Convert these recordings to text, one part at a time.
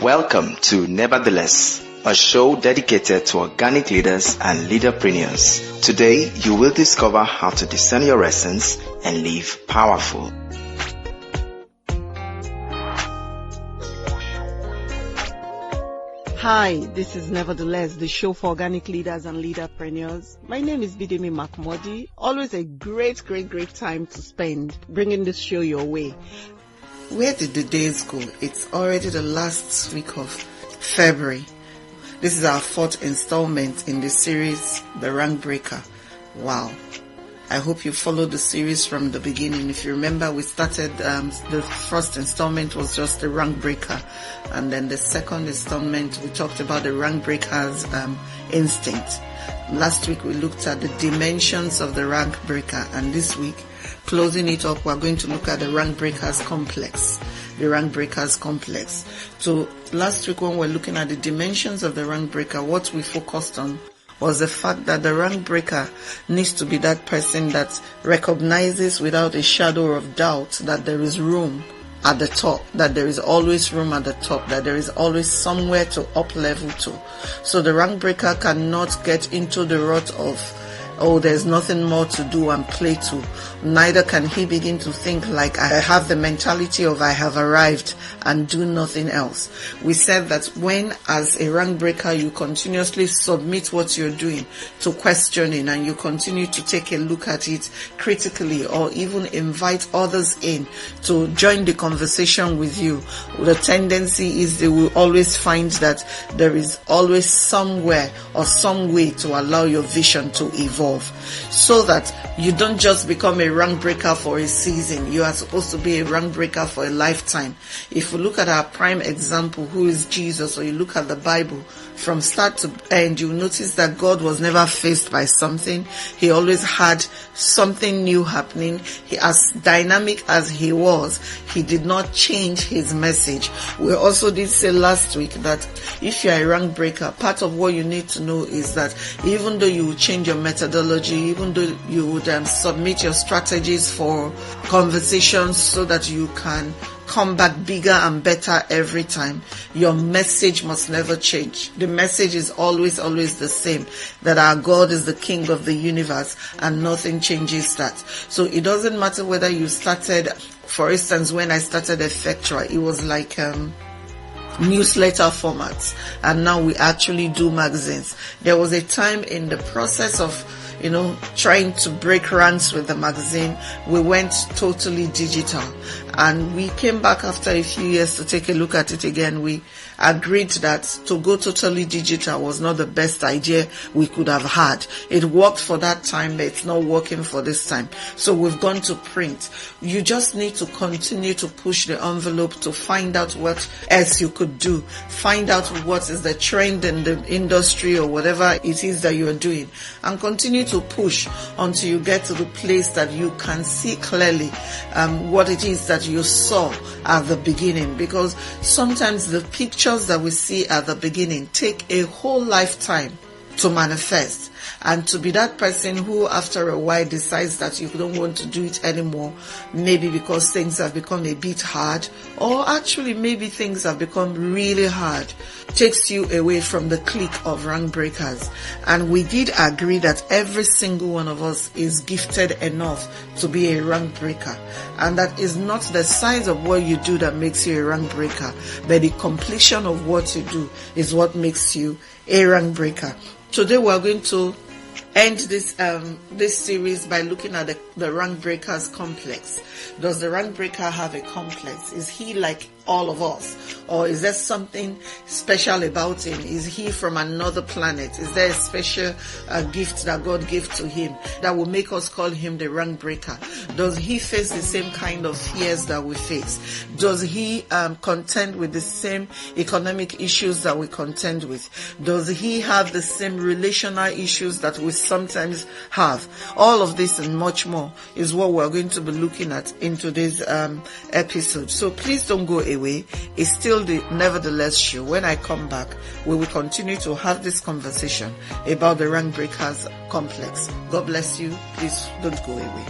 Welcome to Nevertheless, a show dedicated to organic leaders and leaderpreneurs. Today, you will discover how to discern your essence and live powerful. Hi, this is Nevertheless, the show for organic leaders and leaderpreneurs. My name is Mark-Mordi. Always a great time to spend bringing this show your way. Where did the days go? It's already the last week of February. This is our fourth installment in the series, The Rank Breaker. Wow. I hope you followed the series from the beginning. If you remember, we started, the first installment was just the rank breaker. And then the second installment, we talked about the rank breaker's instinct. Last week, we looked at the dimensions of the rank breaker. And this week, closing it up, we're going to look at the rank breaker's complex. The rank breaker's complex. So last week, when we're looking at the dimensions of the rank breaker, what we focused on was the fact that the rank breaker needs to be that person that recognizes without a shadow of doubt that there is room at the top, that there is always room at the top, that there is always somewhere to up level to. So the rank breaker cannot get into the rut of, oh, there's nothing more to do and play to. Neither can he begin to think like, I have the mentality of I have arrived and do nothing else. We said that when, as a rank breaker, you continuously submit what you're doing to questioning and you continue to take a look at it critically or even invite others in to join the conversation with you, the tendency is they will always find that there is always somewhere or some way to allow your vision to evolve, so that you don't just become a rank breaker for a season. You are supposed to be a rank breaker for a lifetime. If we look at our prime example, who is Jesus, or you look at the Bible from start to end, you'll notice that God was never faced by something. He always had something new happening. He, as dynamic as he was, he did not change his message. We also did say last week that if you're a rank breaker, part of what you need to know is that even though you will change your methodology, even though you would submit your strategies for conversations so that you can come back bigger and better every time, your message must never change. The message is always the same, that our God is the King of the universe and nothing changes that. So it doesn't matter whether you started, for instance, when I started Effectua, it was like newsletter formats, and now we actually do magazines. There was a time in the process of trying to break ranks with the magazine, we went totally digital, and we came back after a few years to take a look at it again. We agreed that to go totally digital was not the best idea we could have had. It worked for that time, but it's not working for this time. So we've gone to print. You just need to continue to push the envelope to find out what else you could do. Find out what is the trend in the industry or whatever it is that you're doing, and continue to push until you get to the place that you can see clearly what it is that you saw at the beginning. Because sometimes the pictures that we see at the beginning take a whole lifetime to manifest, and to be that person who after a while decides that you don't want to do it anymore, maybe because things have become a bit hard, or actually maybe things have become really hard, takes you away from the clique of rank breakers. And we did agree that every single one of us is gifted enough to be a rank breaker, and that is not the size of what you do that makes you a rank breaker, but the completion of what you do is what makes you a rank breaker. Today we are going to end this series by looking at the rank breaker's complex. Does the rank breaker have a complex? Is he like all of us, or is there something special about him? Is he from another planet? Is there a special gift that God gave to him that will make us call him the rank breaker? Does he face the same kind of fears that we face? Does he contend with the same economic issues that we contend with? Does he have the same relational issues that we sometimes have? All of this and much more is what we're going to be looking at in today's episode. So please don't go away. away. It's still the Nevertheless show. When I come back, we will continue to have this conversation about the rank breakers complex. God bless you. Please don't go away.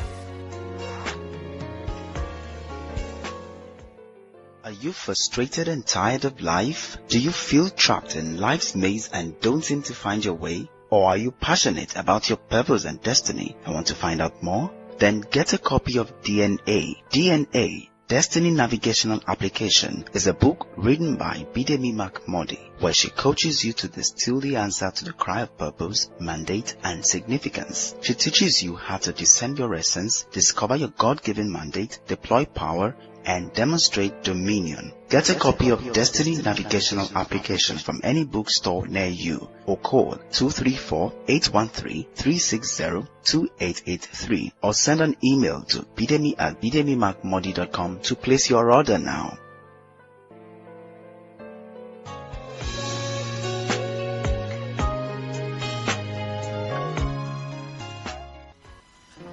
Are you frustrated and tired of life? Do you feel trapped in life's maze and don't seem to find your way? Or are you passionate about your purpose and destiny and want to find out more? Then get a copy of DNA. DNA, Destiny Navigational Application, is a book written by Bidemi Mark-Mordi, where she coaches you to distill the answer to the cry of purpose, mandate, and significance. She teaches you how to discern your essence, discover your God-given mandate, deploy power, and demonstrate dominion. Get a copy of Destiny Navigational Application from any bookstore near you or call 234-813-360-2883 or send an email to bidemi@bidemimarkmodi.com to place your order now.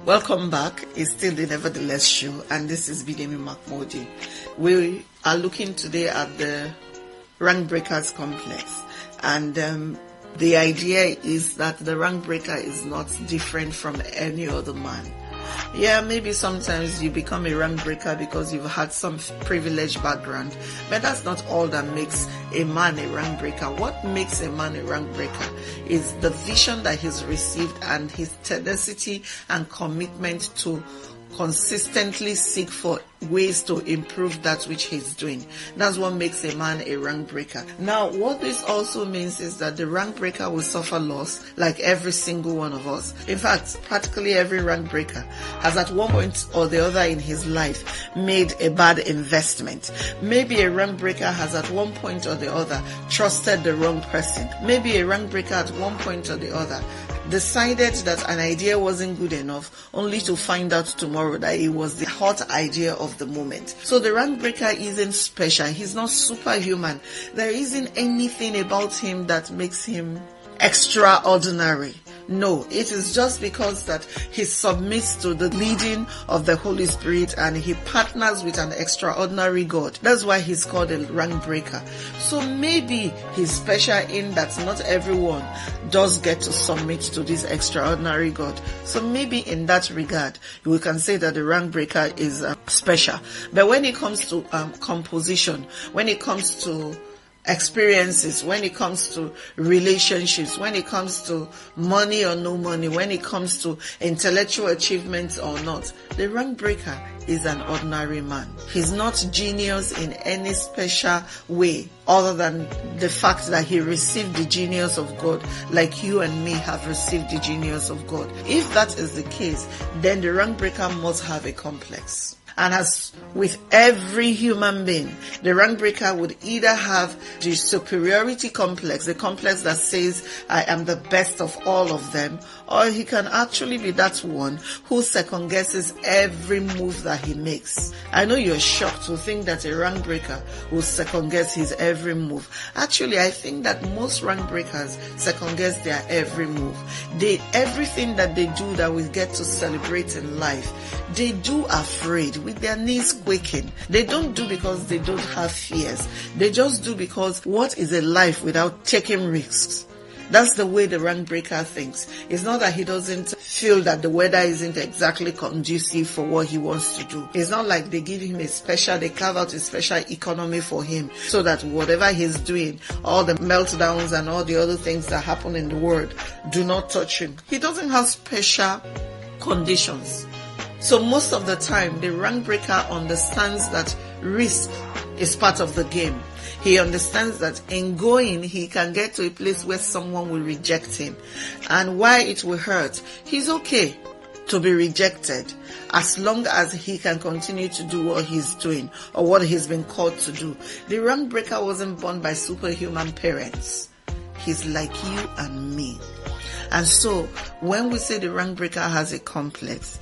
Welcome back. It's still the Nevertheless show, and this is Bidemi Mark-Mordi. We are looking today at the rank breakers complex, and the idea is that the rank breaker is not different from any other man. Yeah, maybe sometimes you become a rank breaker because you've had some privileged background, but that's not all that makes a man a rank breaker. What makes a man a rank breaker is the vision that he's received and his tenacity and commitment to consistently seek for ways to improve that which he's doing. That's what makes a man a rank breaker. Now, what this also means is that the rank breaker will suffer loss like every single one of us. In fact, practically every rank breaker has at one point or the other in his life made a bad investment. Maybe a rank breaker has at one point or the other trusted the wrong person. Maybe a rank breaker at one point or the other decided that an idea wasn't good enough, only to find out tomorrow that it was the hot idea of the moment. So the rank breaker isn't special. He's not superhuman. There isn't anything about him that makes him extraordinary. No, it is just because that he submits to the leading of the Holy Spirit and he partners with an extraordinary God. That's why he's called a rank breaker. So maybe he's special in that not everyone does get to submit to this extraordinary God. So maybe in that regard, we can say that the rank breaker is special. But when it comes to composition, when it comes to experiences, when it comes to relationships, when it comes to money or no money, when it comes to intellectual achievements or not, the rank breaker is an ordinary man. He's not genius in any special way other than the fact that he received the genius of God like you and me have received the genius of God. If that is the case, then the rank breaker must have a complex. And as with every human being, the rank breaker would either have the superiority complex, the complex that says, I am the best of all of them, or he can actually be that one who second guesses every move that he makes. I know you're shocked to think that a rank breaker will second guess his every move. Actually, I think that most rank breakers second guess their every move. Everything that they do that we get to celebrate in life, they do afraid, with their knees quaking. They don't do because they don't have fears. They just do because what is a life without taking risks? That's the way the rank breaker thinks. It's not that he doesn't feel that the weather isn't exactly conducive for what he wants to do. It's not like they give him they carve out a special economy for him so that whatever he's doing, all the meltdowns and all the other things that happen in the world do not touch him. He doesn't have special conditions. So most of the time, the rank breaker understands that risk is part of the game. He understands that in going, he can get to a place where someone will reject him. And while it will hurt, he's okay to be rejected as long as he can continue to do what he's doing or what he's been called to do. The rank breaker wasn't born by superhuman parents. He's like you and me. And so when we say the rank breaker has a complex,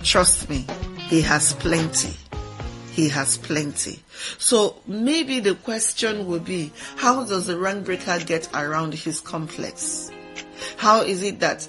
trust me, he has plenty. He has plenty. So maybe the question would be, how does the rank breaker get around his complex? How is it that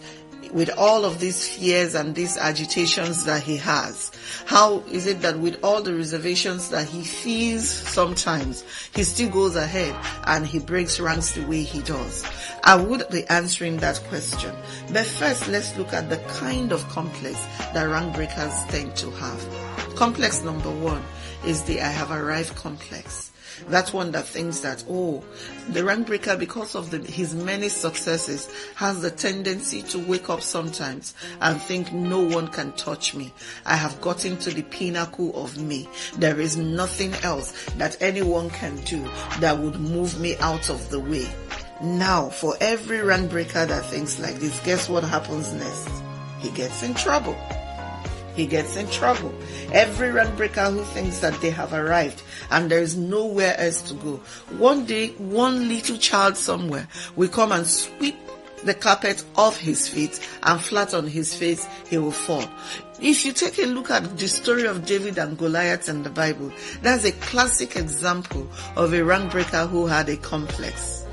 with all of these fears and these agitations that he has, how is it that with all the reservations that he feels sometimes, he still goes ahead and he breaks ranks the way he does? I would be answering that question. But first, let's look at the kind of complex that rank breakers tend to have. Complex number one is the I have arrived complex. That one that thinks that, the rank breaker, because of his many successes, has the tendency to wake up sometimes and think no one can touch me. I have gotten to the pinnacle of me. There is nothing else that anyone can do that would move me out of the way. Now, for every rank breaker that thinks like this, guess what happens next? He gets in trouble. He gets in trouble. Every rank breaker who thinks that they have arrived and there is nowhere else to go, one day, one little child somewhere will come and sweep the carpet off his feet, and flat on his face he will fall. If you take a look at the story of David and Goliath in the Bible, that's a classic example of a rank breaker who had a complex.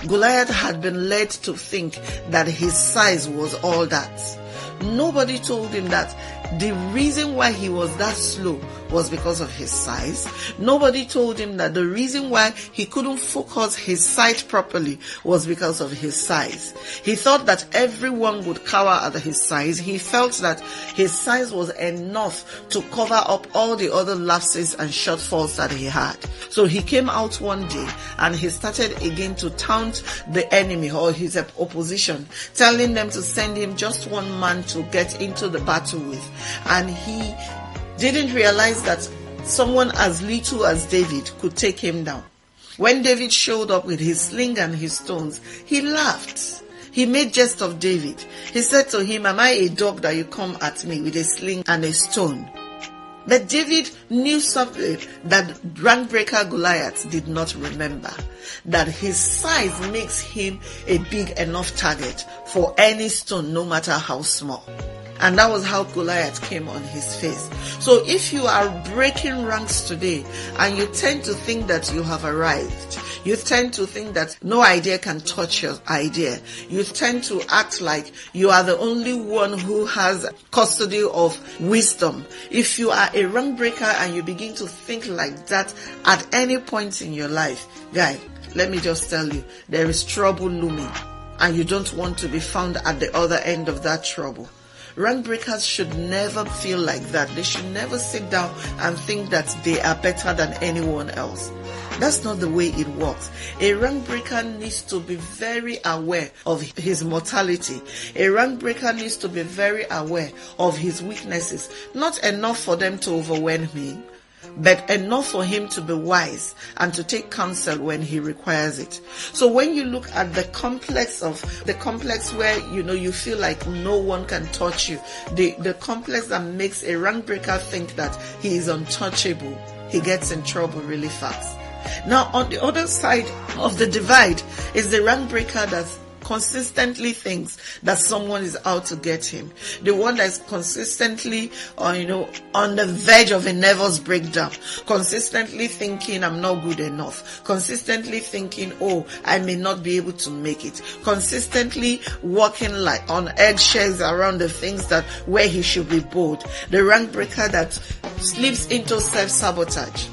Goliath had been led to think that his size was all that. Nobody told him that the reason why he was that slow was because of his size. Nobody told him that the reason why he couldn't focus his sight properly was because of his size. He thought that everyone would cower at his size. He felt that his size was enough to cover up all the other lapses and shortfalls that he had. So he came out one day and he started again to taunt the enemy or his opposition, telling them to send him just one man to get into the battle with. And he didn't realize that someone as little as David could take him down. When David showed up with his sling and his stones, he laughed. He made jest of David. He said to him, "Am I a dog that you come at me with a sling and a stone?" But David knew something that rank breaker Goliath did not remember, that his size makes him a big enough target for any stone, no matter how small. And that was how Goliath came on his face. So if you are breaking ranks today and you tend to think that you have arrived, you tend to think that no idea can touch your idea, you tend to act like you are the only one who has custody of wisdom. If you are a rank breaker and you begin to think like that at any point in your life, guy, let me just tell you, there is trouble looming and you don't want to be found at the other end of that trouble. Rank breakers should never feel like that. They should never sit down and think that they are better than anyone else. That's not the way it works. A rank breaker needs to be very aware of his mortality. A rank breaker needs to be very aware of his weaknesses. Not enough for them to overwhelm him, but enough for him to be wise and to take counsel when he requires it. So when you look at the complex where you feel like no one can touch you, the complex that makes a rank breaker think that he is untouchable, he gets in trouble really fast. Now on the other side of the divide is the rank breaker that consistently thinks that someone is out to get him. The one that's consistently on the verge of a nervous breakdown, consistently thinking I'm not good enough, consistently thinking, I may not be able to make it, consistently walking like on eggshells around the things that where he should be bold. The rank breaker that slips into self-sabotage.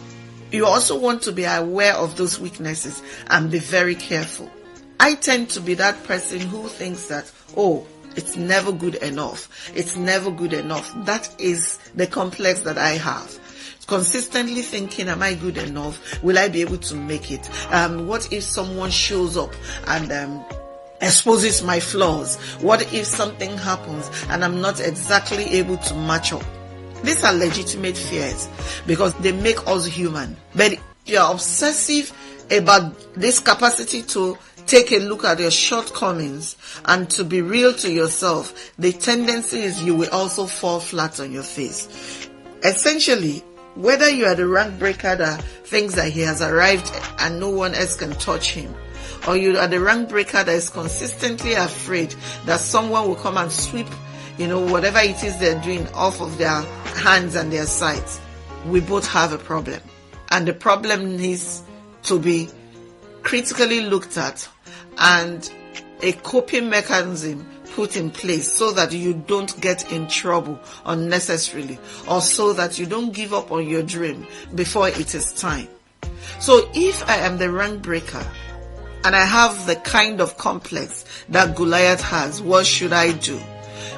You also want to be aware of those weaknesses and be very careful. I tend to be that person who thinks that, it's never good enough. It's never good enough. That is the complex that I have. Consistently thinking, am I good enough? Will I be able to make it? What if someone shows up and exposes my flaws? What if something happens and I'm not exactly able to match up? These are legitimate fears because they make us human. But if you're obsessive about this capacity to take a look at your shortcomings and to be real to yourself, the tendency is you will also fall flat on your face. Essentially, whether you are the rank breaker that thinks that he has arrived and no one else can touch him, or you are the rank breaker that is consistently afraid that someone will come and sweep, whatever it is they're doing off of their hands and their sides, we both have a problem. And the problem needs to be critically looked at and a coping mechanism put in place so that you don't get in trouble unnecessarily, or so that you don't give up on your dream before it is time. So if I am the rank breaker and I have the kind of complex that Goliath has, what should I do?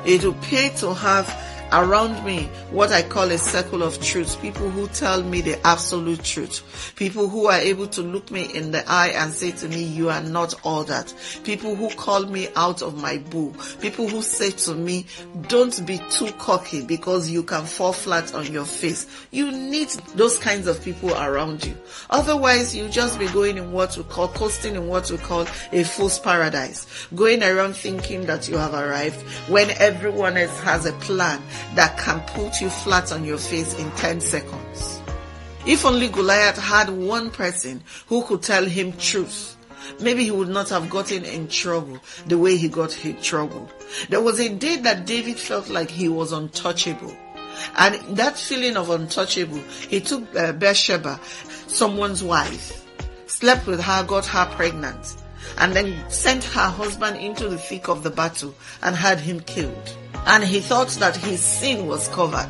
It will pay to have around me what I call a circle of truth, people who tell me the absolute truth, people who are able to look me in the eye and say to me, you are not all that, people who call me out of my bull, people who say to me, don't be too cocky because you can fall flat on your face. You need those kinds of people around you. Otherwise, you just be going in what we call, coasting in what we call a fool's paradise, going around thinking that you have arrived when everyone else has a plan that can put you flat on your face in 10 seconds. If only Goliath had one person who could tell him truth, maybe he would not have gotten in trouble the way he got in trouble. There was a day that David felt like he was untouchable. And that feeling of untouchable, he took Bathsheba, someone's wife, slept with her, got her pregnant, and then sent her husband into the thick of the battle and had him killed. And he thought that his sin was covered,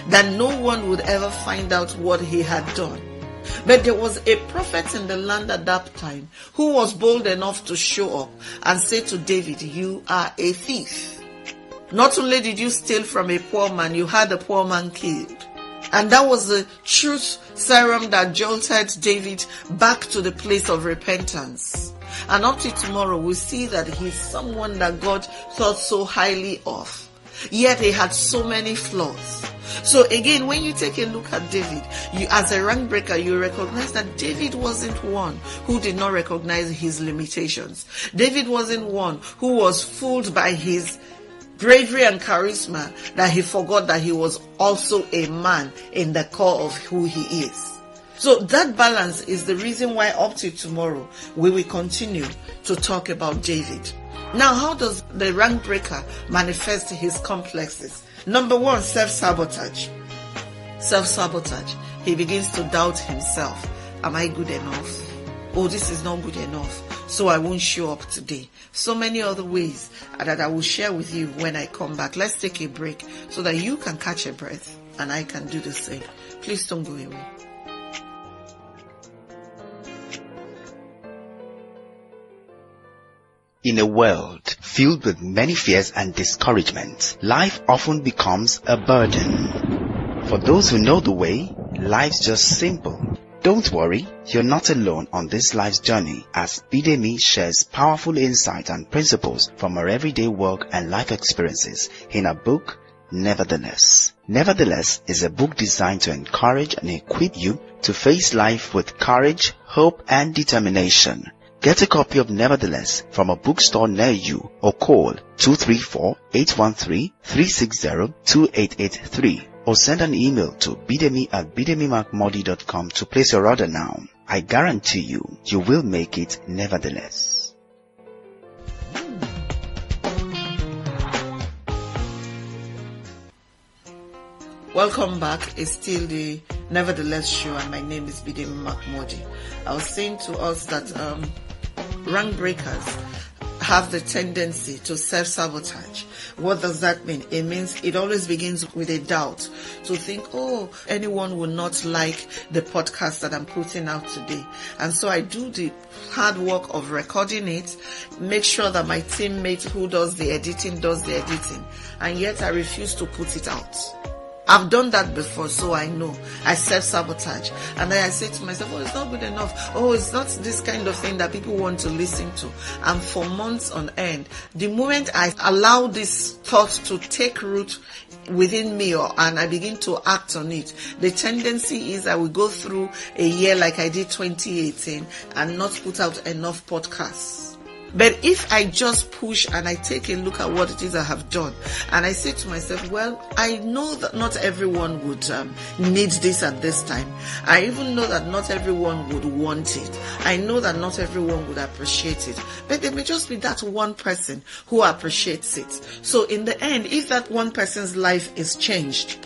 that no one would ever find out what he had done. But there was a prophet in the land at that time who was bold enough to show up and say to David, you are a thief. Not only did you steal from a poor man, you had a poor man killed. And that was the truth serum that jolted David back to the place of repentance. And up to tomorrow, we see that he's someone that God thought so highly of. Yet he had so many flaws. So again, when you take a look at David, you as a rank breaker, you recognize that David wasn't one who did not recognize his limitations. David wasn't one who was fooled by his bravery and charisma that he forgot that he was also a man in the core of who he is. So that balance is the reason why up to tomorrow we will continue to talk about David. Now, how does the rank breaker manifest his complexes? Number one, self-sabotage. Self-sabotage. He begins to doubt himself. Am I good enough? Oh, this is not good enough, so I won't show up today. So many other ways that I will share with you when I come back. Let's take a break so that you can catch a breath and I can do the same. Please don't go away. In a world filled with many fears and discouragement, life often becomes a burden. For those who know the way, life's just simple. Don't worry, you're not alone on this life's journey, as Bidemi shares powerful insight and principles from her everyday work and life experiences in her book, Nevertheless. Nevertheless is a book designed to encourage and equip you to face life with courage, hope, and determination. Get a copy of Nevertheless from a bookstore near you or call 234-813-360-2883 or send an email to bidemi@bidemimarkmordi.com to place your order now. I guarantee you, you will make it nevertheless. Welcome back. It's still the Nevertheless show and my name is Bidemi Mark-Mordi. I was saying to us that rank breakers have the tendency to self-sabotage. What does that mean? It means it always begins with a doubt. To think, oh, anyone will not like the podcast that I'm putting out today. And so I do the hard work of recording it, make sure that my teammate who does the editing, and yet I refuse to put it out. I've done that before, so I know. I self-sabotage. And then I say to myself, oh, it's not good enough. Oh, it's not this kind of thing that people want to listen to. And for months on end, the moment I allow this thought to take root within me and I begin to act on it, the tendency is I will go through a year like I did 2018 and not put out enough podcasts. But if I just push and I take a look at what it is I have done and I say to myself, well, I know that not everyone would need this at this time. I even know that not everyone would want it. I know that not everyone would appreciate it. But there may just be that one person who appreciates it. So in the end, if that one person's life is changed,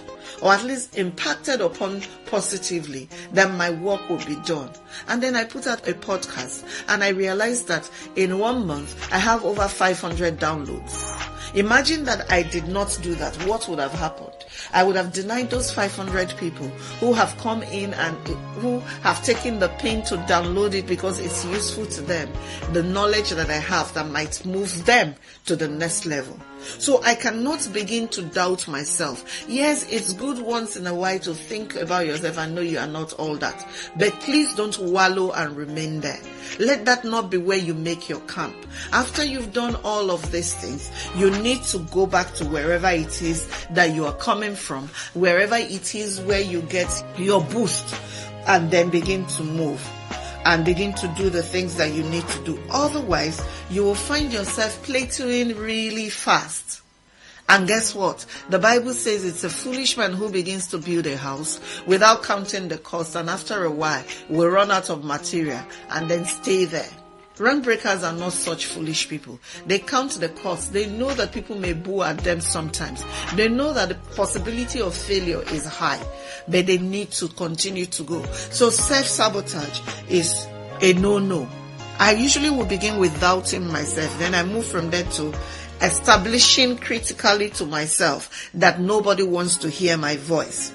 or at least impacted upon positively, then my work will be done. And then I put out a podcast and I realized that in 1 month I have over 500 downloads. Imagine that I did not do that. What would have happened? I would have denied those 500 people who have come in and who have taken the pain to download it because it's useful to them, the knowledge that I have that might move them to the next level. So I cannot begin to doubt myself. Yes, it's good once in a while to think about yourself and know you are not all that. But please don't wallow and remain there. Let that not be where you make your camp. After you've done all of these things, you need to go back to wherever it is that you are coming from, wherever it is where you get your boost, and then begin to move and begin to do the things that you need to do. Otherwise, you will find yourself plateauing really fast. And guess what? The Bible says it's a foolish man who begins to build a house without counting the cost, and after a while will run out of material and then stay there. Rank breakers are not such foolish people. They count the cost. They know that people may boo at them sometimes. They know that the possibility of failure is high, but they need to continue to go. So self-sabotage is a no-no. I usually will begin with doubting myself. Then I move from there to establishing critically to myself that nobody wants to hear my voice.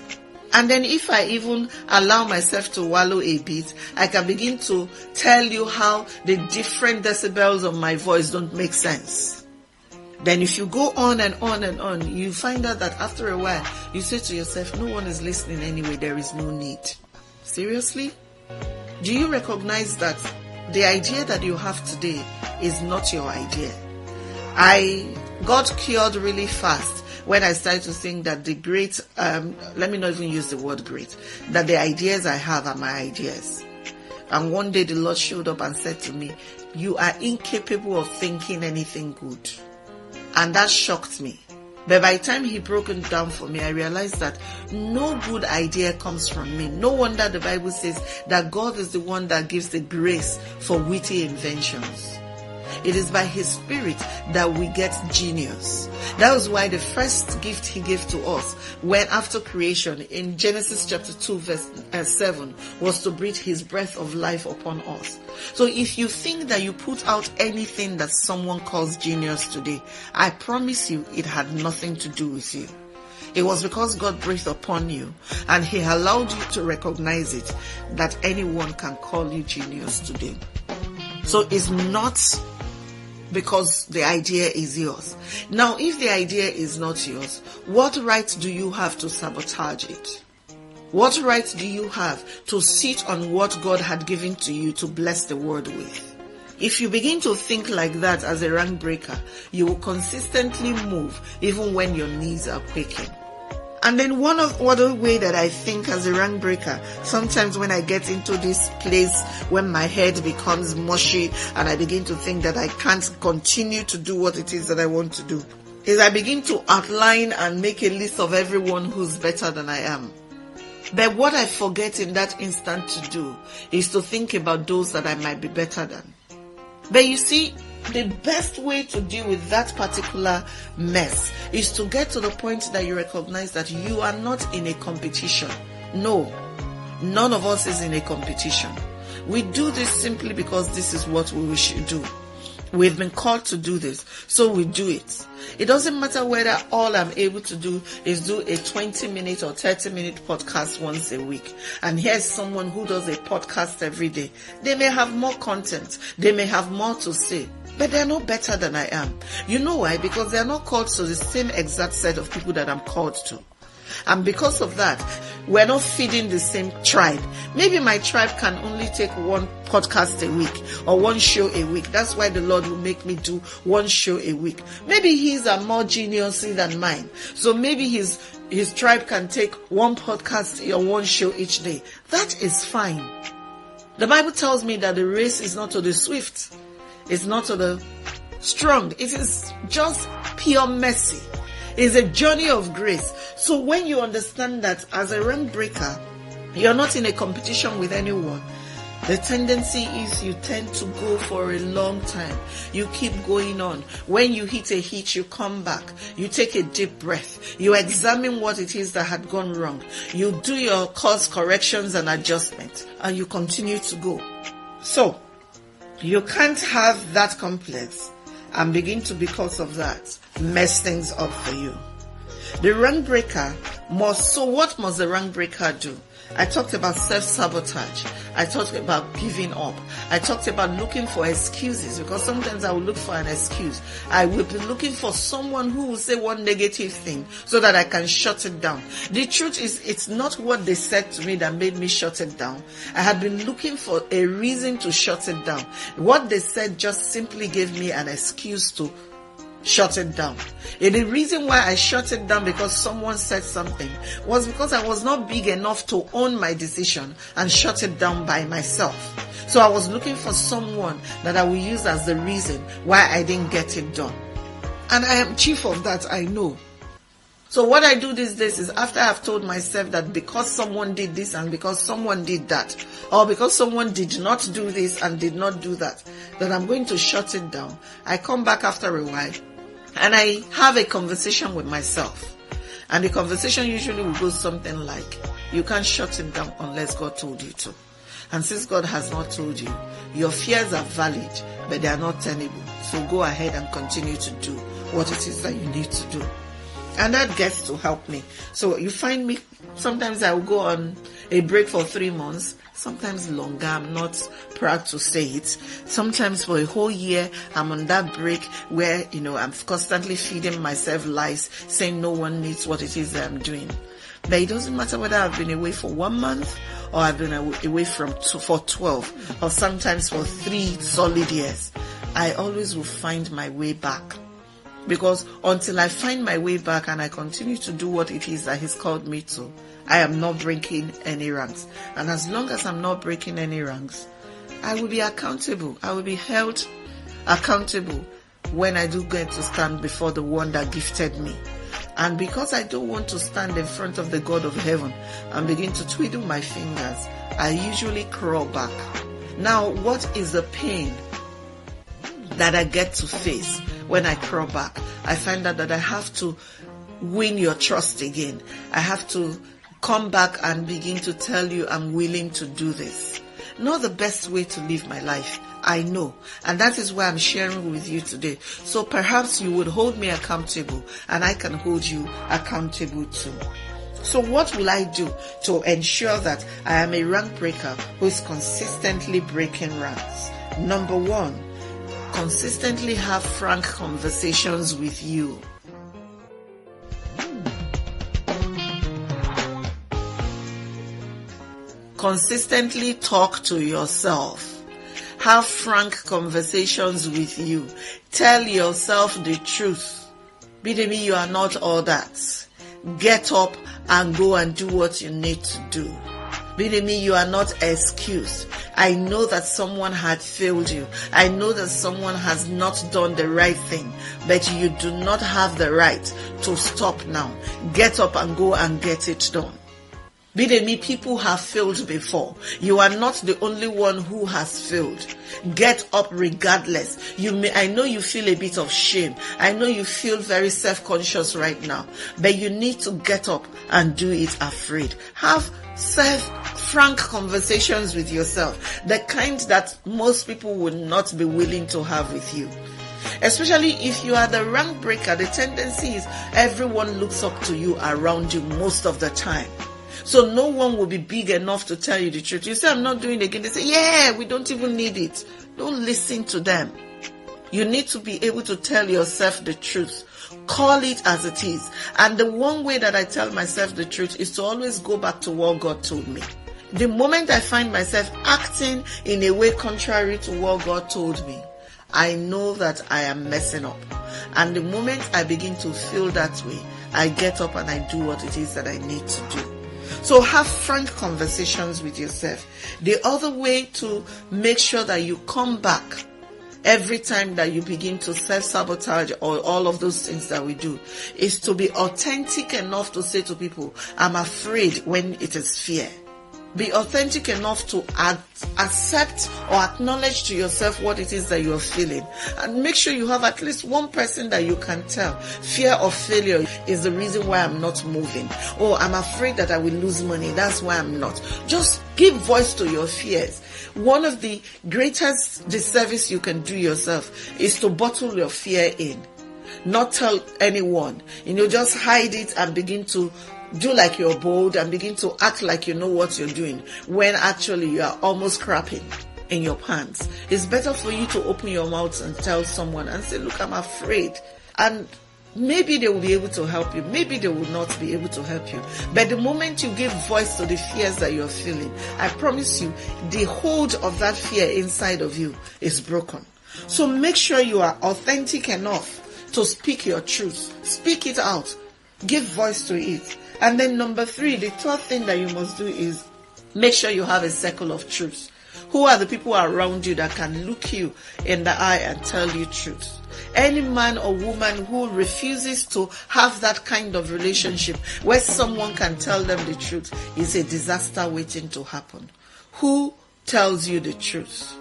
And then if I even allow myself to wallow a bit, I can begin to tell you how the different decibels of my voice don't make sense. Then if you go on and on and on, you find out that after a while, you say to yourself, no one is listening anyway, there is no need. Seriously? Do you recognize that the idea that you have today is not your idea? I got cured really fast when I started to think that the great, let me not even use the word great, that the ideas I have are my ideas. And one day the Lord showed up and said to me, you are incapable of thinking anything good. And that shocked me. But by the time he broke it down for me, I realized that no good idea comes from me. No wonder the Bible says that God is the one that gives the grace for witty inventions. It is by His Spirit that we get genius. That was why the first gift He gave to us when after creation in Genesis chapter 2 verse 7 was to breathe His breath of life upon us. So if you think that you put out anything that someone calls genius today, I promise you it had nothing to do with you. It was because God breathed upon you and He allowed you to recognize it that anyone can call you genius today. So it's not because the idea is yours. Now, if the idea is not yours, what right do you have to sabotage it? What right do you have to sit on what God had given to you to bless the world with? If you begin to think like that as a rank breaker, you will consistently move even when your knees are quaking. And then one other way that I think as a rank breaker, sometimes when I get into this place when my head becomes mushy and I begin to think that I can't continue to do what it is that I want to do, is I begin to outline and make a list of everyone who's better than I am. But what I forget in that instant to do is to think about those that I might be better than. But you see, the best way to deal with that particular mess is to get to the point that you recognize that you are not in a competition. No, none of us is in a competition. We do this simply because this is what we should do. We've been called to do this, so we do it. It doesn't matter whether all I'm able to do is do a 20-minute or 30-minute podcast once a week. And here's someone who does a podcast every day. They may have more content. They may have more to say. But they're not better than I am. You know why? Because they're not called to the same exact set of people that I'm called to. And because of that, we're not feeding the same tribe. Maybe my tribe can only take one podcast a week or one show a week. That's why the Lord will make me do one show a week. Maybe his are more geniusy than mine. So maybe his tribe can take one podcast or one show each day. That is fine. The Bible tells me that the race is not to the swift. It's not to the strong. It is just pure mercy. It's a journey of grace. So when you understand that as a rank breaker, you're not in a competition with anyone, the tendency is you tend to go for a long time. You keep going on. When you hit a hitch, you come back. You take a deep breath. You examine what it is that had gone wrong. You do your course corrections and adjustments, and you continue to go. So, you can't have that complex and begin to, because of that, mess things up for you. The rank breaker so what must the rank breaker do? I talked about self-sabotage. I talked about giving up. I talked about looking for excuses, because sometimes I will look for an excuse. I will be looking for someone who will say one negative thing so that I can shut it down. The truth is, it's not what they said to me that made me shut it down. I had been looking for a reason to shut it down. What they said just simply gave me an excuse to shut it down. And the reason why I shut it down because someone said something was because I was not big enough to own my decision and shut it down by myself. So I was looking for someone that I will use as the reason why I didn't get it done. And I am chief of that, I know. So what I do these days is, after I've told myself that because someone did this and because someone did that, or because someone did not do this and did not do that, that I'm going to shut it down, I come back after a while and I have a conversation with myself. And the conversation usually will go something like, you can't shut it down unless God told you to. And since God has not told you, your fears are valid, but they are not tenable. So go ahead and continue to do what it is that you need to do. And that gets to help me. So you find me, sometimes I will go on a break for 3 months, sometimes longer. I'm not proud to say it. Sometimes for a whole year, I'm on that break where, I'm constantly feeding myself lies, saying no one needs what it is that I'm doing. But it doesn't matter whether I've been away for 1 month or I've been away for 12 or sometimes for 3 solid years. I always will find my way back. Because until I find my way back and I continue to do what it is that He's called me to, I am not breaking any ranks. And as long as I'm not breaking any ranks, I will be accountable. I will be held accountable when I do get to stand before the one that gifted me. And because I don't want to stand in front of the God of heaven and begin to twiddle my fingers, I usually crawl back. Now, what is the pain that I get to face when I crawl back? I find out that I have to win your trust again. I have to come back and begin to tell you I'm willing to do this. Not the best way to live my life, I know. And that is why I'm sharing with you today. So perhaps you would hold me accountable and I can hold you accountable too. So what will I do to ensure that I am a rank breaker who is consistently breaking ranks? Number 1, consistently have frank conversations with you. Consistently talk to yourself. Have frank conversations with you. Tell yourself the truth. Bidemi, you are not all that. Get up and go and do what you need to do. Bidemi, you are not excused. I know that someone had failed you. I know that someone has not done the right thing, but you do not have the right to stop now. Get up and go and get it done. Bidemi, people have failed before. You are not the only one who has failed. Get up regardless. I know you feel a bit of shame. I know you feel very self-conscious right now, but you need to get up and do it afraid. Have frank conversations with yourself, the kind that most people would not be willing to have with you. Especially if you are the rank breaker, the tendency is everyone looks up to you around you most of the time. So no one will be big enough to tell you the truth. You say, I'm not doing it again. They say, yeah, we don't even need it. Don't listen to them. You need to be able to tell yourself the truth. Call it as it is. And the one way that I tell myself the truth is to always go back to what God told me. The moment I find myself acting in a way contrary to what God told me, I know that I am messing up. And the moment I begin to feel that way, I get up and I do what it is that I need to do. So have frank conversations with yourself. The other way to make sure that you come back every time that you begin to self-sabotage or all of those things that we do is to be authentic enough to say to people, I'm afraid when it is fear. Be authentic enough to accept or acknowledge to yourself what it is that you're feeling. And make sure you have at least one person that you can tell. Fear of failure is the reason why I'm not moving. Or I'm afraid that I will lose money. That's why I'm not. Just give voice to your fears. One of the greatest disservice you can do yourself is to bottle your fear in. Not tell anyone. Just hide it and begin to do like you're bold and begin to act like you know what you're doing when actually you are almost crapping in your pants. It's better for you to open your mouth and tell someone and say, look, I'm afraid. And maybe they will be able to help you. Maybe they will not be able to help you. But the moment you give voice to the fears that you're feeling, I promise you, the hold of that fear inside of you is broken. So make sure you are authentic enough to speak your truth. Speak it out. Give voice to it. And then number 3, the third thing that you must do is make sure you have a circle of truth. Who are the people around you that can look you in the eye and tell you truth? Any man or woman who refuses to have that kind of relationship where someone can tell them the truth is a disaster waiting to happen. Who tells you the truth?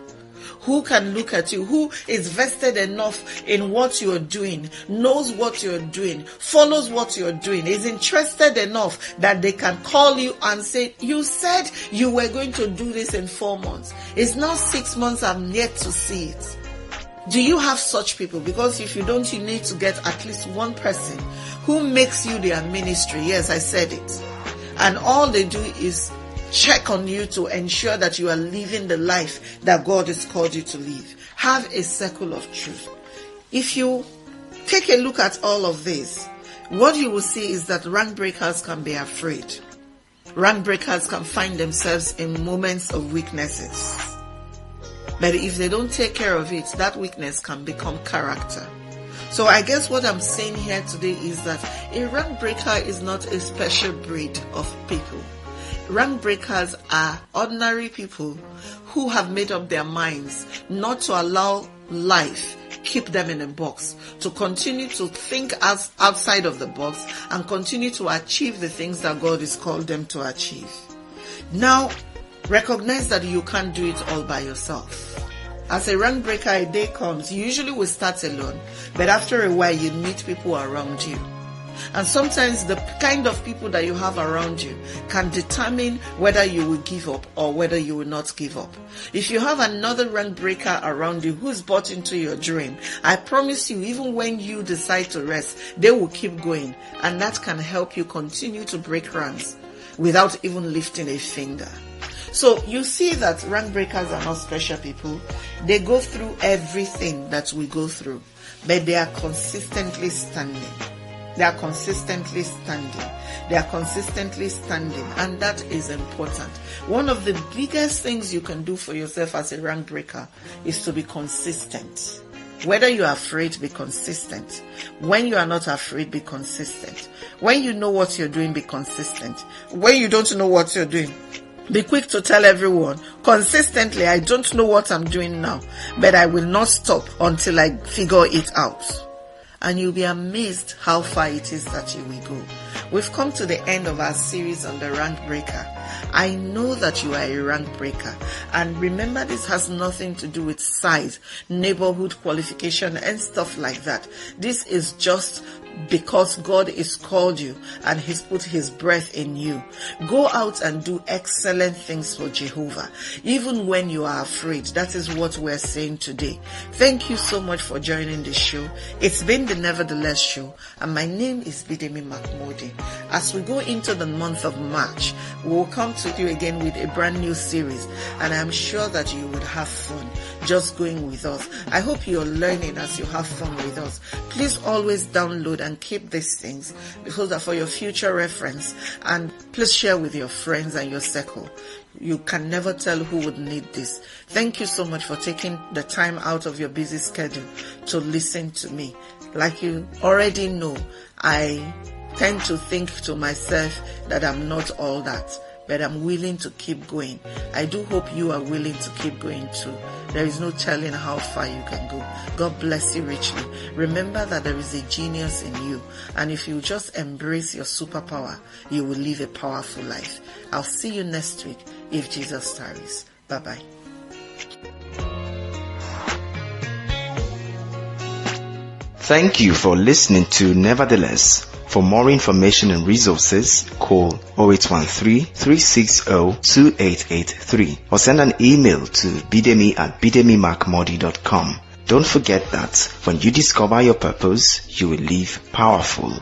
Who can look at you? Who is vested enough in what you're doing, knows what you're doing, follows what you're doing, is interested enough that they can call you and say, you said you were going to do this in 4 months. It's now 6 months, I'm yet to see it. Do you have such people? Because if you don't, you need to get at least one person who makes you their ministry. Yes, I said it. And all they do is check on you to ensure that you are living the life that God has called you to live. Have a circle of truth. If you take a look at all of this, what you will see is that rank breakers can be afraid. Rank breakers can find themselves in moments of weaknesses. But if they don't take care of it, that weakness can become character. So I guess what I'm saying here today is that a rank breaker is not a special breed of people. Rank breakers are ordinary people who have made up their minds not to allow life keep them in a box, to continue to think as outside of the box and continue to achieve the things that God has called them to achieve. Now, recognize that you can't do it all by yourself. As a rank breaker, a day comes, you usually will start alone, but after a while you meet people around you. And sometimes the kind of people that you have around you can determine whether you will give up or whether you will not give up. If you have another rank breaker around you who's bought into your dream, I promise you, even when you decide to rest, they will keep going. And that can help you continue to break ranks without even lifting a finger. So you see that rank breakers are not special people. They go through everything that we go through, but they are consistently standing. They are consistently standing. They are consistently standing. And that is important. One of the biggest things you can do for yourself as a rank breaker is to be consistent. Whether you are afraid, be consistent. When you are not afraid, be consistent. When you know what you're doing, be consistent. When you don't know what you're doing, be quick to tell everyone consistently, I don't know what I'm doing now, but I will not stop until I figure it out. And you'll be amazed how far it is that you will go. We've come to the end of our series on the rank breaker. I know that you are a rank breaker. And remember, this has nothing to do with size, neighborhood qualification, and stuff like that. This is just because God has called you and He's put His breath in you. Go out and do excellent things for Jehovah, even when you are afraid. That is what we're saying today. Thank you so much for joining the show. It's been the Nevertheless Show, and my name is Bidemi Mark-Mordi. As we go into the month of March, we will come to you again with a brand new series, and I'm sure that you would have fun just going with us. I hope you're learning as you have fun with us. Please always download and keep these things because they're for your future reference, and please share with your friends and your circle. You can never tell who would need this. Thank you so much for taking the time out of your busy schedule to listen to me. Like you already know, I tend to think to myself that I'm not all that, but I'm willing to keep going. I do hope you are willing to keep going too. There is no telling how far you can go. God bless you richly. Remember that there is a genius in you, and if you just embrace your superpower, you will live a powerful life. I'll see you next week. if Jesus tarries. Bye-bye. Thank you for listening to Nevertheless. For more information and resources, call 0813-360-2883 or send an email to bidemi@bidemimarkmordi.com. Don't forget that when you discover your purpose, you will live powerful.